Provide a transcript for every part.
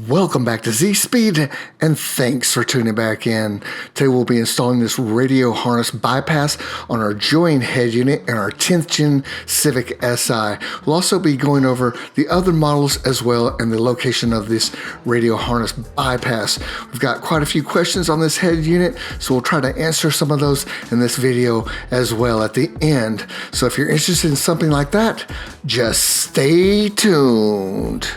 Welcome back to Z-Speed, and thanks for tuning back in. Today we'll be installing this radio harness bypass on our Joying head unit and our 10th Gen Civic SI. We'll also be going over the other models as well and the location of this radio harness bypass. We've got quite a few questions on this head unit, so we'll try to answer some of those in this video as well at the end. So if you're interested in something like that, just stay tuned.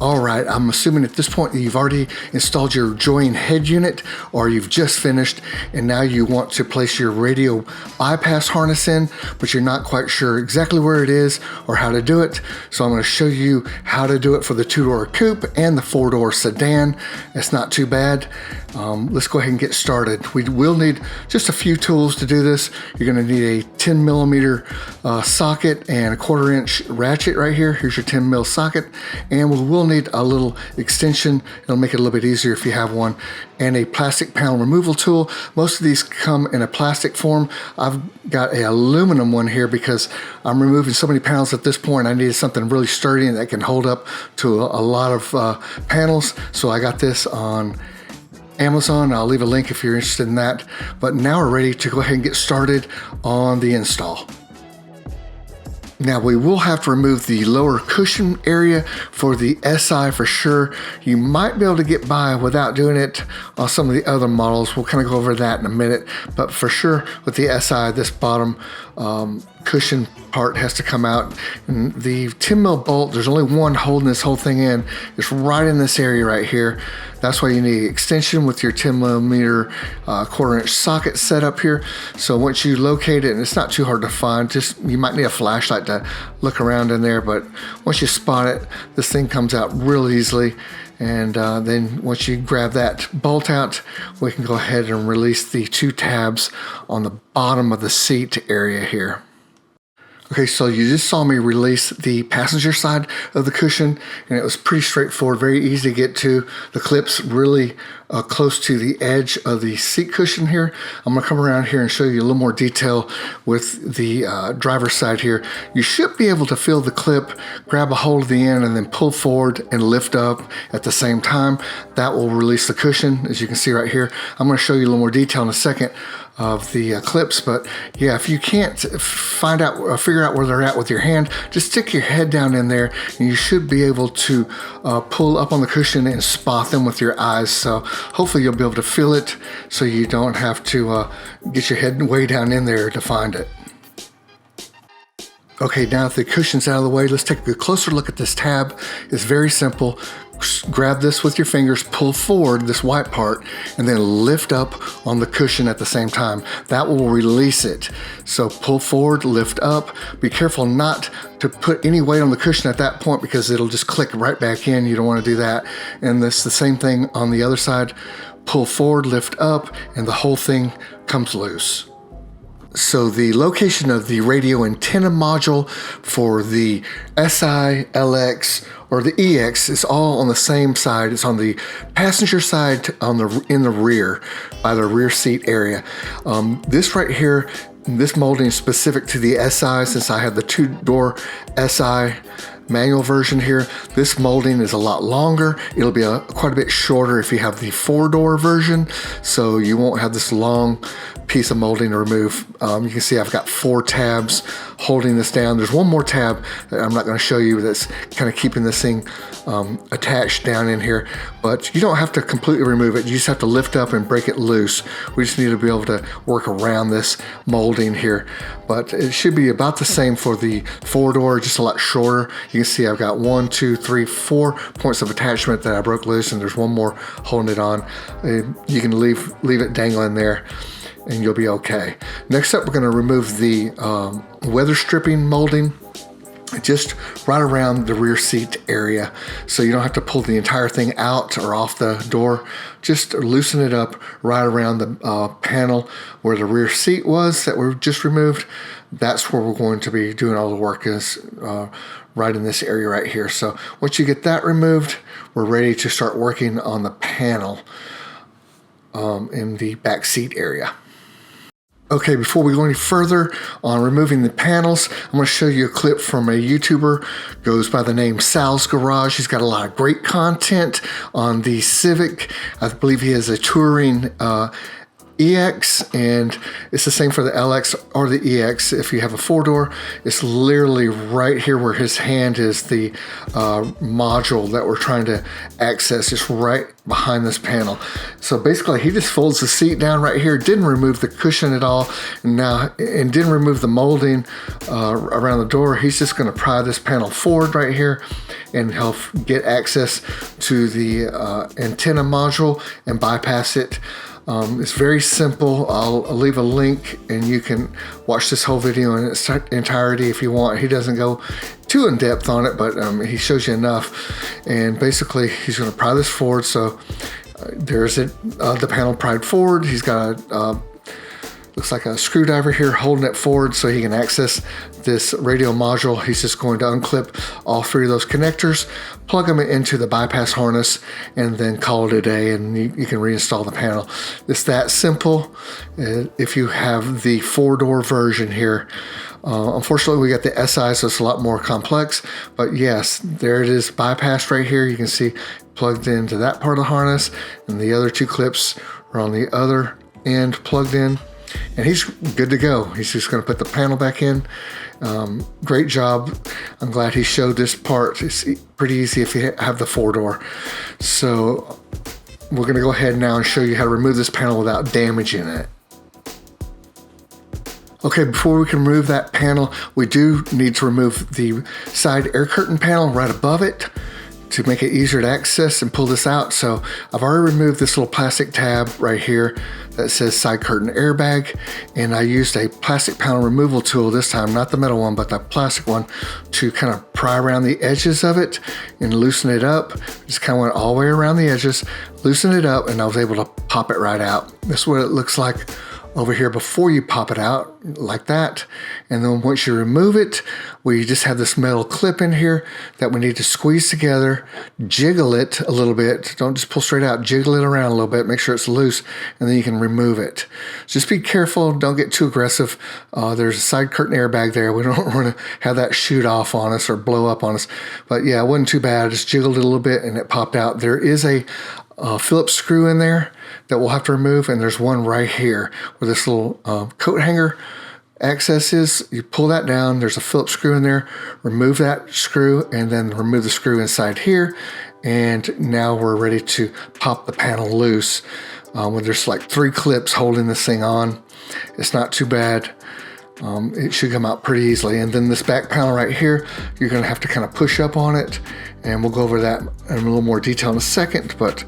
Alright, I'm assuming at this point you've already installed your Joying head unit, or you've just finished and now you want to place your radio bypass harness in, but you're not quite sure exactly where it is or how to do it. So I'm going to show you how to do it for the 2-door coupe and the 4-door sedan. It's not too bad. Let's go ahead and get started. We will need just a few tools to do this. You're going to need a 10 millimeter socket and a 1/4 inch ratchet right here. Here's your 10 mil socket, and we will need a little extension. It'll make it a little bit easier if you have one, and a plastic panel removal tool. Most of these come in a plastic form. I've got a aluminum one here because I'm removing so many panels at this point. I needed something really sturdy and that can hold up to a lot of panels. So I got this on Amazon. I'll leave a link if you're interested in that. But now we're ready to go ahead and get started on the install. Now we will have to remove the lower cushion area for the SI for sure. You might be able to get by without doing it on some of the other models. We'll kind of go over that in a minute, but for sure with the SI, this bottom cushion part has to come out. And the 10 mil bolt, there's only one holding this whole thing in. It's right in this area right here. That's why you need extension with your 10 millimeter 1/4 inch socket set up here. So once you locate it, and it's not too hard to find, just you might need a flashlight to look around in there, but once you spot it, this thing comes out real easily. And then once you grab that bolt out, we can go ahead and release the 2 tabs on the bottom of the seat area here. Okay, so you just saw me release the passenger side of the cushion, and it was pretty straightforward, very easy to get to. The clip's really close to the edge of the seat cushion here. I'm gonna come around here and show you a little more detail with the driver's side here. You should be able to feel the clip, grab a hold of the end, and then pull forward and lift up at the same time. That will release the cushion, as you can see right here. I'm gonna show you a little more detail in a second of the clips, but yeah, if you can't figure out where they're at with your hand, just stick your head down in there and you should be able to pull up on the cushion and spot them with your eyes. So hopefully you'll be able to feel it so you don't have to get your head way down in there to find it. Okay, now that the cushion's out of the way, let's take a closer look at this tab. It's very simple. Grab this with your fingers, pull forward this white part, and then lift up on the cushion at the same time. That will release it. So pull forward, lift up. Be careful not to put any weight on the cushion at that point because it'll just click right back in. You don't want to do that. And it's the same thing on the other side. Pull forward, lift up, and the whole thing comes loose. So the location of the radio antenna module for the SI, LX, or the EX is all on the same side. It's on the passenger side in the rear, by the rear seat area. This right here, this molding is specific to the SI since I have the 2-door SI manual version here. This molding is a lot longer. It'll be quite a bit shorter if you have the 4-door version, so you won't have this long piece of molding to remove. You can see I've got 4 tabs holding this down. There's one more tab that I'm not going to show you that's kind of keeping this thing attached down in here, but you don't have to completely remove it. You just have to lift up and break it loose. We just need to be able to work around this molding here, but it should be about the same for the 4-door, just a lot shorter. You can see I've got 1, 2, 3, 4 points of attachment that I broke loose, and there's one more holding it on. You can leave it dangling there and you'll be okay. Next up, we're going to remove the weather stripping molding. just right around the rear seat area, so you don't have to pull the entire thing out or off the door. Just loosen it up right around the panel where the rear seat was that we just removed. That's where we're going to be doing all the work, is right in this area right here. So once you get that removed, we're ready to start working on the panel in the back seat area. Okay, before we go any further on removing the panels, I'm going to show you a clip from a YouTuber, goes by the name Sal's Garage. He's got a lot of great content on the Civic. I believe he has a touring EX, and it's the same for the LX or the EX. If you have a 4-door, it's literally right here where his hand is, the module that we're trying to access. It's right behind this panel. So basically he just folds the seat down right here, didn't remove the cushion at all, and didn't remove the molding around the door. He's just going to pry this panel forward right here, and he'll get access to the antenna module and bypass it. It's very simple. I'll leave a link and you can watch this whole video in its entirety if you want. He doesn't go too in depth on it, but he shows you enough. And basically he's going to pry this forward. So there's it, the panel pried forward. He's got a looks like a screwdriver here holding it forward so he can access this radio module. He's just going to unclip all 3 of those connectors, plug them into the bypass harness, and then call it a day, and you can reinstall the panel. It's that simple. If you have the 4-door version here, unfortunately we got the SI, so it's a lot more complex, but yes, there it is, bypassed right here. You can see plugged into that part of the harness, and the other 2 clips are on the other end plugged in. And he's good to go. He's just going to put the panel back in. Great job. I'm glad he showed this part. It's pretty easy if you have the 4-door. So we're going to go ahead now and show you how to remove this panel without damaging it. Okay, before we can remove that panel, we do need to remove the side air curtain panel right above it to make it easier to access and pull this out. So I've already removed this little plastic tab right here that says side curtain airbag, and I used a plastic panel removal tool this time, not the metal one, but the plastic one, to kind of pry around the edges of it and loosen it up. Just kind of went all the way around the edges, loosen it up, and I was able to pop it right out. This is what it looks like over here before you pop it out, like that. And then once you remove it, we just have this metal clip in here that we need to squeeze together, jiggle it a little bit. Don't just pull straight out, jiggle it around a little bit, make sure it's loose, and then you can remove it. Just be careful, don't get too aggressive. There's a side curtain airbag there. We don't want to have that shoot off on us or blow up on us. But yeah, it wasn't too bad. I just jiggled it a little bit and it popped out. There is a Phillips screw in there that we'll have to remove, and there's one right here where this little coat hanger access is. You pull that down, there's a Phillips screw in there, remove that screw, and then remove the screw inside here, and now we're ready to pop the panel loose. When there's like 3 clips holding this thing on, it's not too bad. It should come out pretty easily. And then this back panel right here, you're going to have to kind of push up on it, and we'll go over that in a little more detail in a second. But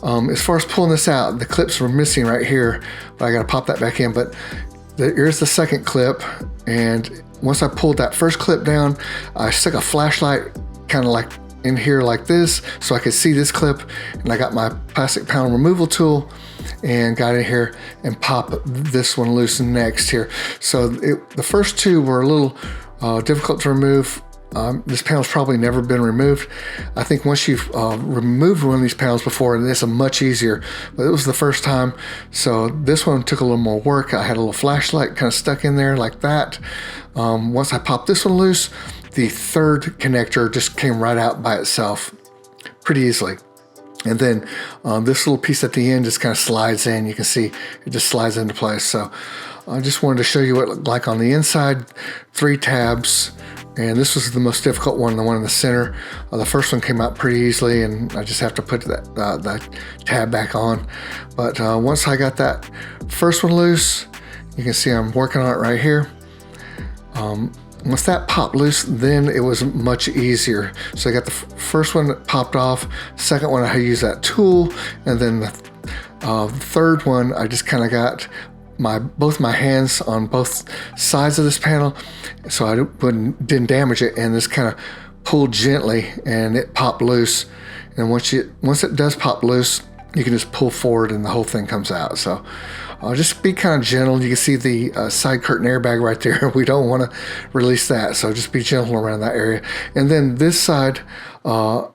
as far as pulling this out, the clips were missing right here, but I got to pop that back in. But here's the second clip, and once I pulled that first clip down, I stuck a flashlight kind of like in here like this so I could see this clip, and I got my plastic panel removal tool and got in here and pop this one loose next here. So the first 2 were a little difficult to remove. This panel's probably never been removed. I think once you've removed one of these panels before, it's much easier, but it was the first time. So this one took a little more work. I had a little flashlight kind of stuck in there like that. Once I popped this one loose, the 3rd connector just came right out by itself pretty easily. And then this little piece at the end just kind of slides in. You can see it just slides into place. So I just wanted to show you what it looked like on the inside. 3 tabs, and this was the most difficult one, the one in the center. The first one came out pretty easily, and I just have to put that tab back on. But once I got that first one loose, you can see I'm working on it right here. Once that popped loose, then it was much easier. So I got the first one that popped off, second one I used that tool, and then the 3rd one I just kind of got both my hands on both sides of this panel so I didn't damage it, and this kind of pulled gently and it popped loose. And once it does pop loose, you can just pull forward and the whole thing comes out. So just be kind of gentle. You can see the side curtain airbag right there. We don't want to release that, so just be gentle around that area. And then this side, closer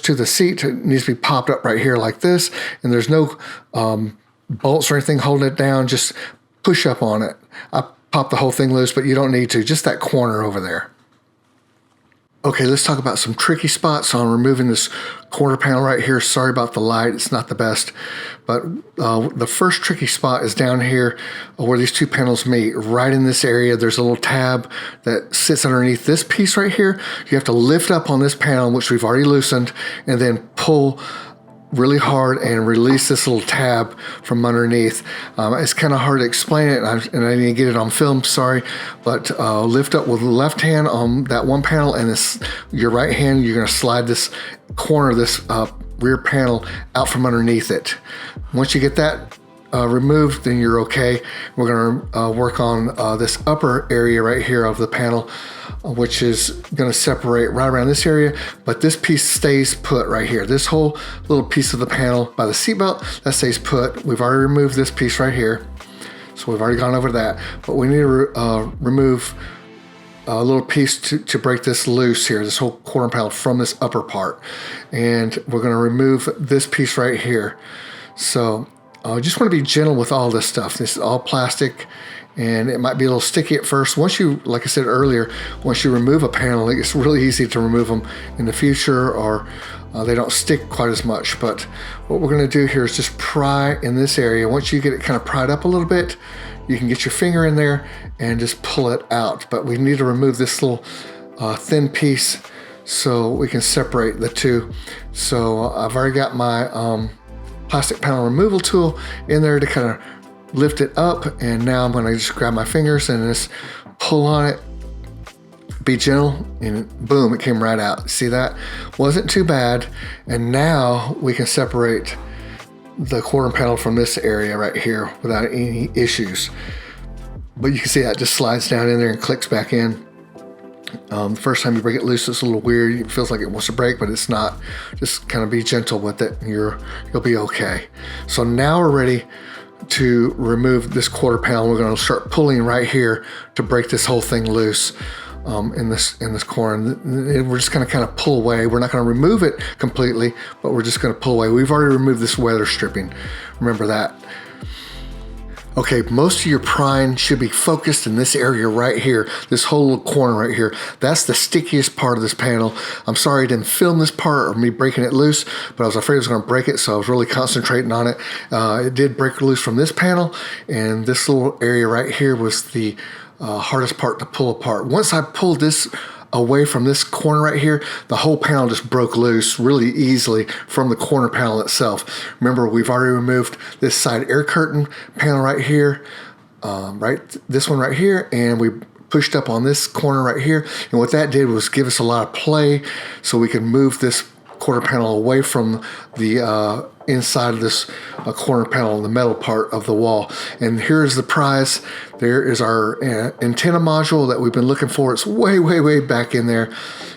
to the seat, it needs to be popped up right here like this, and there's no bolts or anything holding it down. Just push up on it. I popped the whole thing loose, but you don't need to, just that corner over there. Okay, let's talk about some tricky spots on removing this corner panel right here. Sorry about the light, it's not the best. But the first tricky spot is down here where these two panels meet. Right in this area, there's a little tab that sits underneath this piece right here. You have to lift up on this panel, which we've already loosened, and then pull really hard and release this little tab from underneath. It's kind of hard to explain it, and I didn't get it on film, sorry, but lift up with the left hand on that one panel, and your right hand, you're going to slide this corner of this rear panel out from underneath it. Once you get that removed, then you're okay. We're going to work on this upper area right here of the panel, which is going to separate right around this area, but this piece stays put right here. This whole little piece of the panel by the seatbelt, that stays put. We've already removed this piece right here, so we've already gone over that, but we need to remove a little piece to break this loose here, this whole corner panel from this upper part, and we're going to remove this piece right here. So just want to be gentle with all this stuff. This is all plastic, and it might be a little sticky at first. Once you, like I said earlier, once you remove a panel, it's really easy to remove them in the future, or they don't stick quite as much. But what we're going to do here is just pry in this area. Once you get it kind of pried up a little bit, you can get your finger in there and just pull it out. But we need to remove this little thin piece so we can separate the two. So I've already got my plastic panel removal tool in there to kind of lift it up, and now I'm going to just grab my fingers and just pull on it, be gentle, and boom, it came right out. See that? Wasn't too bad. And now we can separate the quarter panel from this area right here without any issues. But you can see that just slides down in there and clicks back in. The first time you break it loose, it's a little weird. It feels like it wants to break, but it's not. Just kind of be gentle with it, and you'll be okay. So now we're ready to remove this quarter panel. We're going to start pulling right here to break this whole thing loose in this corner. And we're just going to kind of pull away. We're not going to remove it completely, but we're just going to pull away. We've already removed this weather stripping. Remember that. Okay, most of your prying should be focused in this area right here, this whole little corner right here. That's the stickiest part of this panel. I'm sorry I didn't film this part or me breaking it loose, but I was afraid I was going to break it, so I was really concentrating on it. It did break loose from this panel, and this little area right here was the hardest part to pull apart. Once I pulled this away from this corner right here, the whole panel just broke loose really easily from the corner panel itself. Remember, we've already removed this side air curtain panel right here, this one right here, and we pushed up on this corner right here. And what that did was give us a lot of play so we could move this quarter panel away from the inside of this corner panel, the metal part of the wall. And here's the prize. There is our antenna module that we've been looking for. It's way, way, way back in there,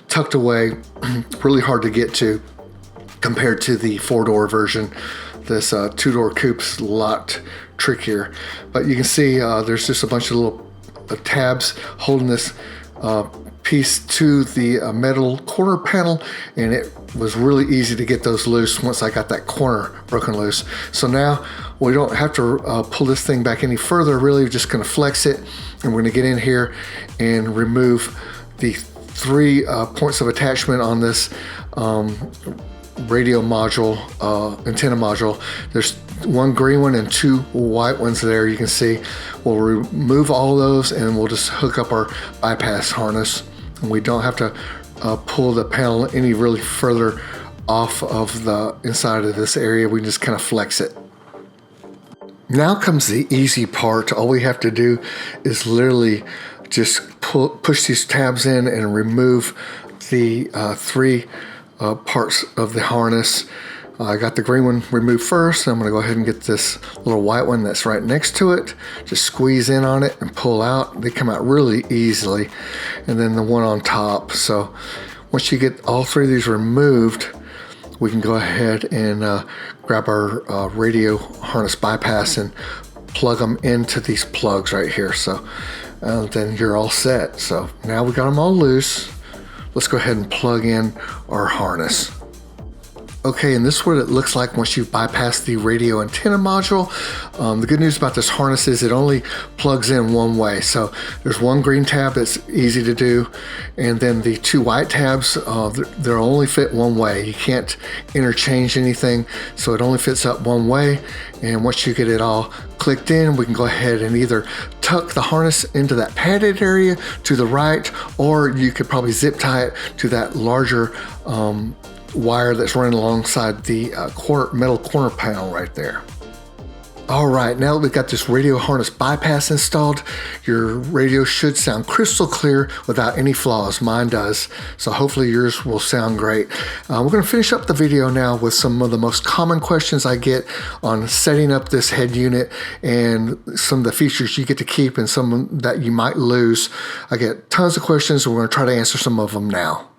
tucked away, really hard to get to compared to the 4-door version. This 2-door coupe's a lot trickier. But you can see there's just a bunch of little tabs holding this piece to the metal corner panel, and it was really easy to get those loose once I got that corner broken loose. So now we don't have to pull this thing back any further. Really, we're just going to flex it, and we're going to get in here and remove the 3 points of attachment on this radio module, antenna module. There's 1 green one and 2 white ones there, you can see. We'll remove all those, and we'll just hook up our bypass harness. And we don't have to pull the panel any really further off of the inside of this area. We just kind of flex it. Now comes the easy part. All we have to do is literally just push these tabs in and remove the 3 parts of the harness. I got the green one removed first. I'm going to go ahead and get this little white one that's right next to it. Just squeeze in on it and pull out. They come out really easily. And then the one on top. So once you get all three of these removed, we can go ahead and grab our radio harness bypass and plug them into these plugs right here. So then you're all set. So now we got them all loose. Let's go ahead and plug in our harness. Okay, and this is what it looks like once you bypass the radio antenna module. The good news about this harness is it only plugs in one way. So there's one green tab that's easy to do, and then the two white tabs, they'll only fit one way. You can't interchange anything, so it only fits up one way. And once you get it all clicked in, we can go ahead and either tuck the harness into that padded area to the right, or you could probably zip tie it to that larger wire that's running alongside the metal corner panel right there. All right, now that we've got this radio harness bypass installed, your radio should sound crystal clear without any flaws. Mine does, so hopefully yours will sound great. We're going to finish up the video now with some of the most common questions I get on setting up this head unit and some of the features you get to keep and some that you might lose. I get tons of questions, and we're going to try to answer some of them now.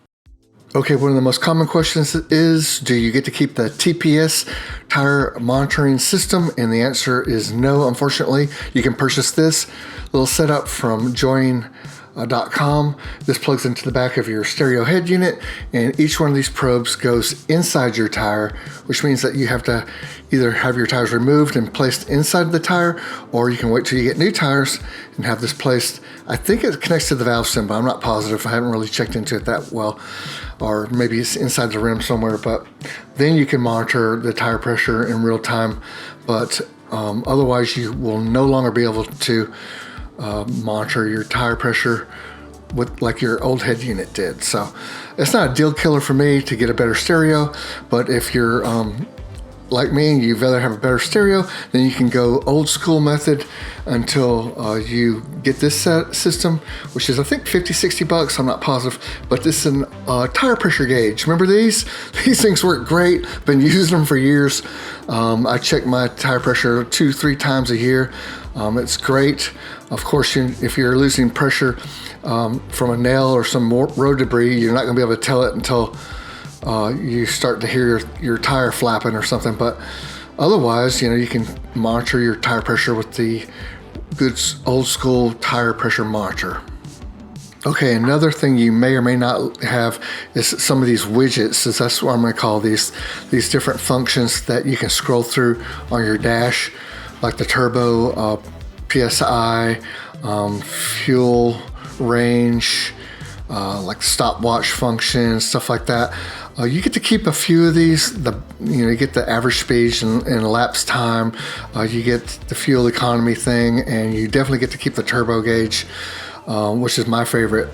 Okay, one of the most common questions is, do you get to keep the TPS tire monitoring system? And the answer is no, unfortunately. You can purchase this little setup from Joying.com. This plugs into the back of your stereo head unit, and each one of these probes goes inside your tire, which means that you have to either have your tires removed and placed inside the tire, or you can wait till you get new tires and have this placed. I think it connects to the valve stem, but I'm not positive. I haven't really checked into it that well, or maybe it's inside the rim somewhere. But then you can monitor the tire pressure in real time, but otherwise you will no longer be able to monitor your tire pressure with like your old head unit did. So it's not a deal killer for me to get a better stereo, but if you're like me and you'd rather have a better stereo, then you can go old school method until you get this system, which is I think 50-60 bucks, I'm not positive, but this is a tire pressure gauge. Remember these? These things work great, been using them for years. I check my tire pressure 2-3 times a year. It's great. Of course, if you're losing pressure from a nail or some road debris, you're not going to be able to tell it until you start to hear your tire flapping or something. But otherwise, you can monitor your tire pressure with the good old school tire pressure monitor. Okay, another thing you may or may not have is some of these widgets. That's what I'm going to call these different functions that you can scroll through on your dash, like the turbo, PSI, fuel range, like stopwatch function, stuff like that. You get to keep a few of these. You get the average speed and elapsed time. You get the fuel economy thing, and you definitely get to keep the turbo gauge, which is my favorite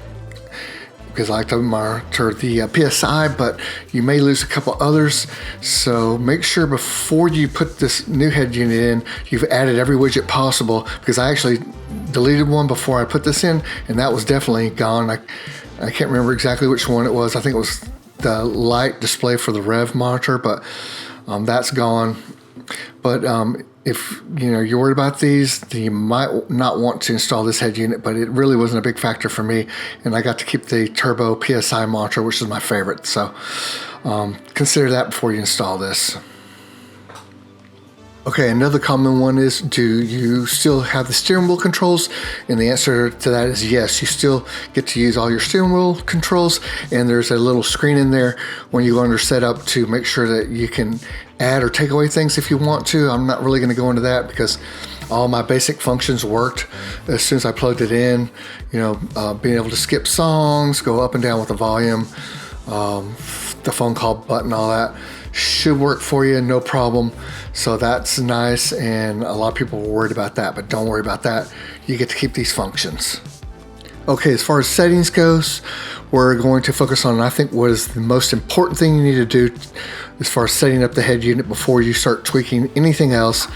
because I like to monitor the PSI, but you may lose a couple others. So make sure before you put this new head unit in, you've added every widget possible, because I actually deleted one before I put this in, and that was definitely gone. I can't remember exactly which one it was. I think it was the light display for the rev monitor, but that's gone. But if you're worried about these, then you might not want to install this head unit, but it really wasn't a big factor for me, and I got to keep the turbo PSI monitor, which is my favorite. So consider that before you install this. Okay, another common one is, do you still have the steering wheel controls? And the answer to that is yes. You still get to use all your steering wheel controls, and there's a little screen in there when you go under setup to make sure that you can add or take away things if you want to. I'm not really going to go into that because all my basic functions worked as soon as I plugged it in. Being able to skip songs, go up and down with the volume, the phone call button, all that should work for you, no problem. So that's nice, and a lot of people were worried about that, but don't worry about that. You get to keep these functions. Okay, as far as settings goes, we're going to focus on, I think, what is the most important thing you need to do as far as setting up the head unit before you start tweaking anything else.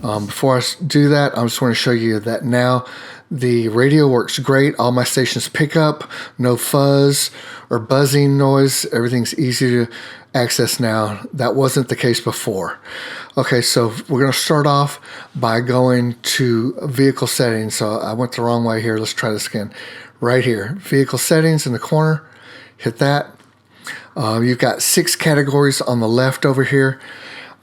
Before I do that, I just want to show you that now the radio works great. All my stations pick up, no fuzz or buzzing noise. Everything's easy to access now. That wasn't the case before. Okay, so we're going to start off by going to vehicle settings. So I went the wrong way here. Let's try this again. Right here, vehicle settings in the corner. Hit that. You've got 6 categories on the left over here.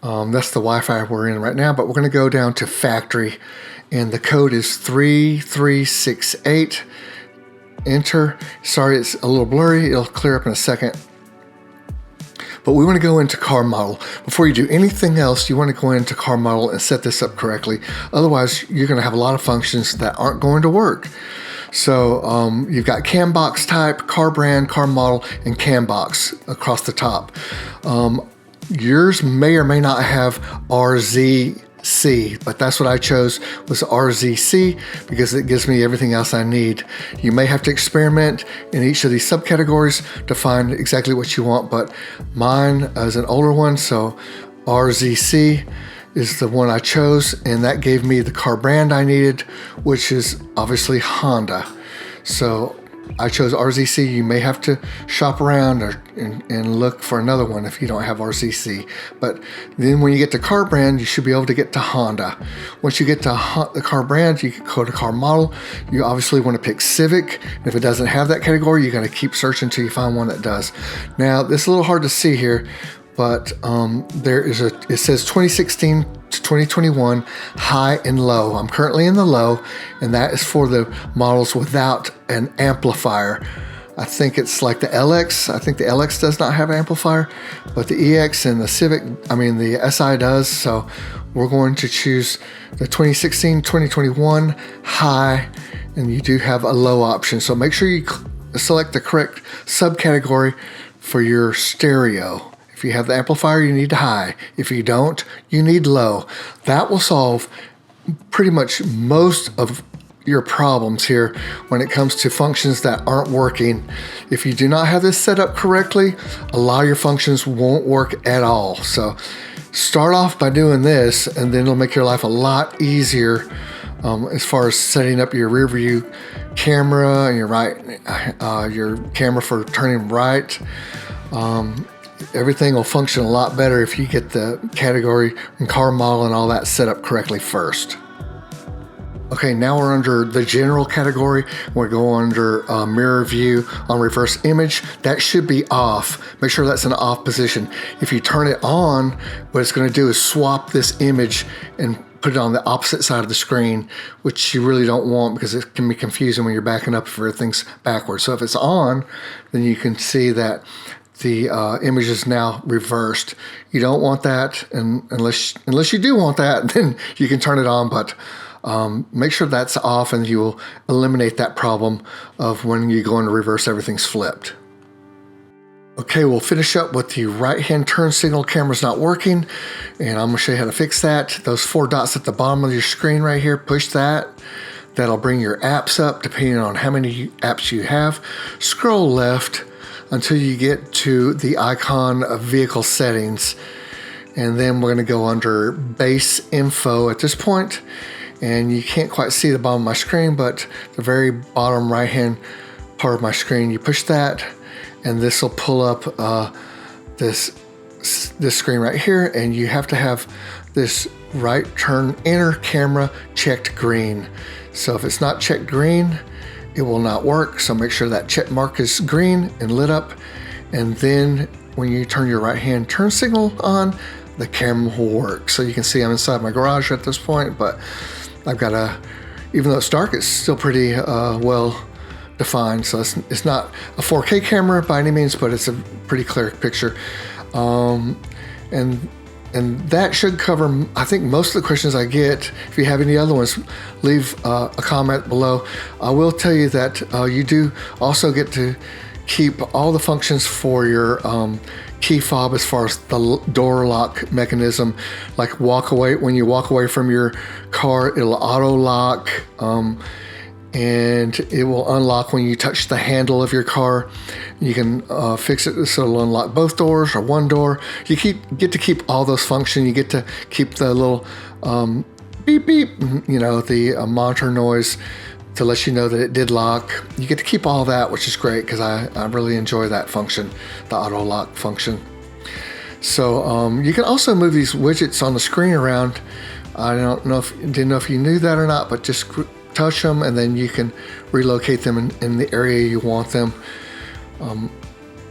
That's the Wi-Fi we're in right now, but we're going to go down to factory, and the code is 3368. Enter. Sorry, it's a little blurry. It'll clear up in a second. But we want to go into car model. Before you do anything else, you want to go into car model and set this up correctly. Otherwise, you're going to have a lot of functions that aren't going to work. So you've got CAN box type, car brand, car model, and CAN box across the top. Yours may or may not have RZC, but that's what I chose, was RZC, because it gives me everything else I need. You may have to experiment in each of these subcategories to find exactly what you want, but mine is an older one, so RZC is the one I chose, and that gave me the car brand I needed, which is obviously Honda. So I chose RZC. You may have to shop around and look for another one if you don't have RZC. But then when you get to car brand, you should be able to get to Honda. Once you get to the car brand, you can go to car model. You obviously want to pick Civic. And if it doesn't have that category, you're going to keep searching until you find one that does. Now, this is a little hard to see here, but it says 2016 to 2021 high and low. I'm currently in the low, and that is for the models without an amplifier. I think it's like the LX. I think the LX does not have an amplifier, but the EX and the the SI does. So we're going to choose the 2016, 2021 high, and you do have a low option. So make sure you select the correct subcategory for your stereo. If you have the amplifier, you need high. If you don't, you need low. That will solve pretty much most of your problems here when it comes to functions that aren't working. If you do not have this set up correctly, a lot of your functions won't work at all. So start off by doing this, and then it'll make your life a lot easier as far as setting up your rear view camera and your camera for turning right. Everything will function a lot better if you get the category and car model and all that set up correctly first. Okay, now we're under the general category. We're going under mirror view on reverse image. That should be off. Make sure that's in off position. If you turn it on, what it's going to do is swap this image and put it on the opposite side of the screen, which you really don't want because it can be confusing when you're backing up if everything's backwards. So if it's on, then you can see that the image is now reversed. You don't want that, and unless you do want that, then you can turn it on, but make sure that's off, and you will eliminate that problem of when you go into reverse, everything's flipped. Okay, we'll finish up with the right-hand turn signal. Camera's not working, and I'm gonna show you how to fix that. Those 4 dots at the bottom of your screen right here, push that. That'll bring your apps up depending on how many apps you have. Scroll left until you get to the icon of vehicle settings, and then we're going to go under base info at this point, and you can't quite see the bottom of my screen, but the very bottom right hand part of my screen, you push that, and this will pull up this screen right here, and you have to have this right turn inner camera checked green. So if it's not checked green, it will not work. So make sure that check mark is green and lit up, and then when you turn your right hand turn signal on, the camera will work. So you can see I'm inside my garage at this point, but I've got even though it's dark, it's still pretty well defined. So it's not a 4K camera by any means, but it's a pretty clear picture. And that should cover, I think, most of the questions I get. If you have any other ones, leave a comment below. I will tell you that you do also get to keep all the functions for your key fob as far as the door lock mechanism, like walk away. When you walk away from your car, it'll auto lock, and it will unlock when you touch the handle of your car. You can fix it so it'll unlock both doors or one door. You get to keep all those functions. You get to keep the little beep, beep, you know, the monitor noise to let you know that it did lock. You get to keep all that, which is great because I really enjoy that function, the auto lock function. So you can also move these widgets on the screen around. I didn't know if you knew that or not, but just touch them and then you can relocate them in the area you want them.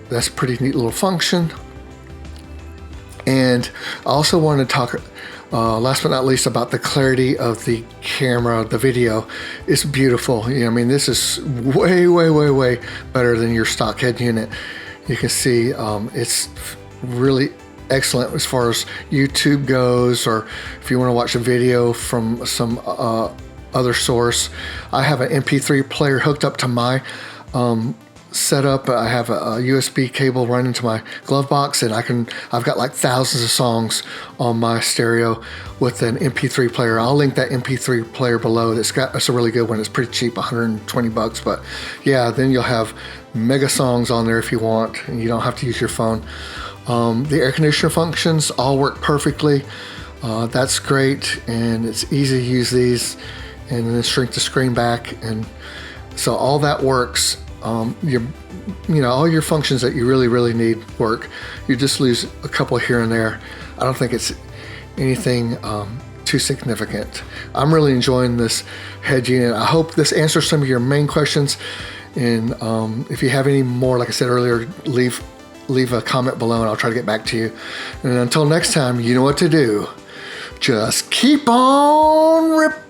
That's a pretty neat little function. And I also want to talk, last but not least, about the clarity of the camera. The video is beautiful. You know, I mean, this is way, way, way, way better than your stock head unit. You can see it's really excellent as far as YouTube goes, or if you want to watch a video from some other source. I have an MP3 player hooked up to my setup. I have a USB cable running to my glove box, and I've got like thousands of songs on my stereo with an MP3 player. I'll link that MP3 player below. It's a really good one. It's pretty cheap, $120, but yeah, then you'll have mega songs on there if you want, and you don't have to use your phone. The air conditioner functions all work perfectly. That's great, and it's easy to use these, and then shrink the screen back, and so all that works. All your functions that you really need work. You just lose a couple here and there. I don't think it's anything too significant. I'm really enjoying this head unit. I hope this answers some of your main questions, and if you have any more, like I said earlier, leave a comment below and I'll try to get back to you. And until next time, you know what to do. Just keep on repairing.